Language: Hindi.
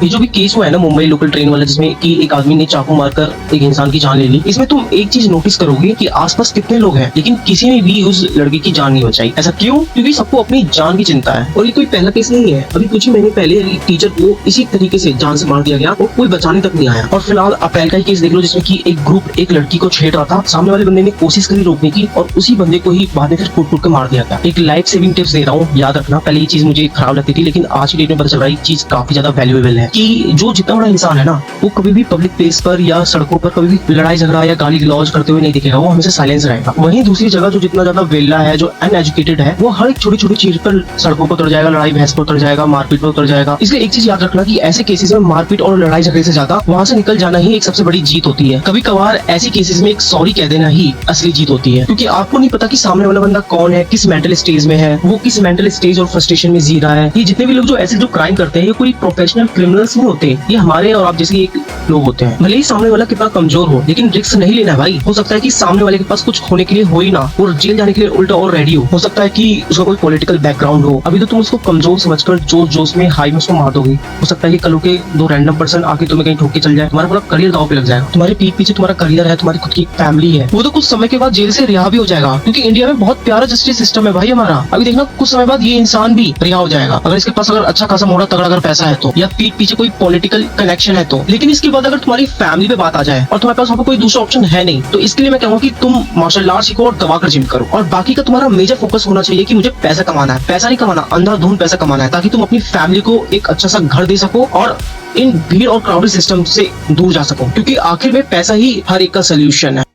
ये जो भी केस हुआ है ना मुंबई लोकल ट्रेन वाला, जिसमें कि एक आदमी ने चाकू मारकर एक इंसान की जान ले ली, इसमें तुम एक चीज नोटिस करोगे कि आसपास कितने लोग हैं लेकिन किसी ने भी उस लड़के की जान नहीं बचाई। ऐसा क्यों? क्योंकि सबको अपनी जान की चिंता है। और ये कोई पहला केस नहीं है, अभी कुछ ही महीने पहले एक टीचर को इसी तरीके से जान से मार दिया गया और कोई बचाने तक नहीं आया। और फिलहाल अप्रैल का ही केस देख लो, जिसमें कि एक ग्रुप एक लड़की को छेड़ रहा था, सामने वाले बंदे ने कोशिश करी रोकने की और उसी बंदे को ही बाद में फिर कूट के मार दिया गया। एक लाइफ सेविंग टिप्स दे रहा हूँ, याद रखना। पहले ये चीज मुझे खराब लगती थी, लेकिन आज की डेट में पता चल रहा है ये चीज काफी ज्यादा वैल्यूएबल है कि जो जितना बड़ा इंसान है ना, वो कभी भी पब्लिक प्लेस पर या सड़कों पर कभी भी लड़ाई झगड़ा या गाली गलौज करते हुए नहीं दिखेगा, वो हमेशा साइलेंस रहेगा। वहीं दूसरी जगह जो जितना ज्यादा वेला है, जो अनएजुकेटेड है, वो हर एक छोटी छोटी चीज पर सड़कों पर उतर जाएगा, लड़ाई बहस पर उतर जाएगा, मारपीट पर उतर जाएगा। इसलिए एक चीज याद रखना कि ऐसे केसेस में मारपीट और लड़ाई झगड़े से ज्यादा वहां से निकल जाना ही एक सबसे बड़ी जीत होती है। कभी कभार ऐसी केसेस में एक सॉरी कह देना ही असली जीत होती है, क्योंकि आपको नहीं पता कि सामने वाला बंदा कौन है, किस मेंटल स्टेज में है, वो किस मेंटल स्टेज और फ्रस्ट्रेशन में जी रहा है। ये जितने भी लोग जो ऐसे जो क्राइम करते हैं, ये कोई प्रोफेशनल क्रिमिनल्स नहीं होते, ये हमारे और आप जैसे एक लोग होते हैं। भले ही सामने वाला कितना कमजोर हो, लेकिन रिस्क नहीं लेना है भाई। हो सकता है कि सामने वाले के पास कुछ होने के लिए हो ही ना, और जेल जाने के लिए उल्टा और रेडी हो सकता है कि उसका कोई पॉलिटिकल बैकग्राउंड हो। अभी तो तुम उसको कमजोर समझकर जोश जोश में हाई में उसको मार दोगे। हो सकता है कि कल के दो रैंडम पर्सन आके तुम्हें कहीं ठोक के चल जाए, तुम्हारा पूरा करियर दांव पे लग जाएगा। तुम्हारे पीठ पीछे तुम्हारा करियर है, तुम्हारी खुद की फैमिली है, वो तो कुछ समय के बाद जेल से रिहा भी हो जाएगा, क्योंकि इंडिया में बहुत प्यारा जस्टिस सिस्टम है भाई हमारा। अभी देखना कुछ समय बाद ये इंसान भी रिहा हो जाएगा, अगर इसके पास अगर अच्छा खासा मोटा तगड़ा अगर पैसा है तो, या पीठ पीछे कोई पॉलिटिकल कनेक्शन है तो। लेकिन इसके बाद अगर तुम्हारी फैमिली पे बात आ जाए और तुम्हारे पास वहाँ कोई दूसरा ऑप्शन है नहीं, तो इसके लिए मैं कहूँगा कि तुम मार्शल आर्ट सीखो और दबाकर जिम करो। और बाकी का तुम्हारा मेजर फोकस होना चाहिए कि मुझे पैसा कमाना है, पैसा नहीं कमाना, अंधाधुंध पैसा कमाना है, ताकि तुम अपनी फैमिली को एक अच्छा सा घर दे सको और इन भीड़ और क्राउडेड सिस्टम से दूर जा सको, क्योंकि आखिर में पैसा ही हर एक का सोल्यूशन है।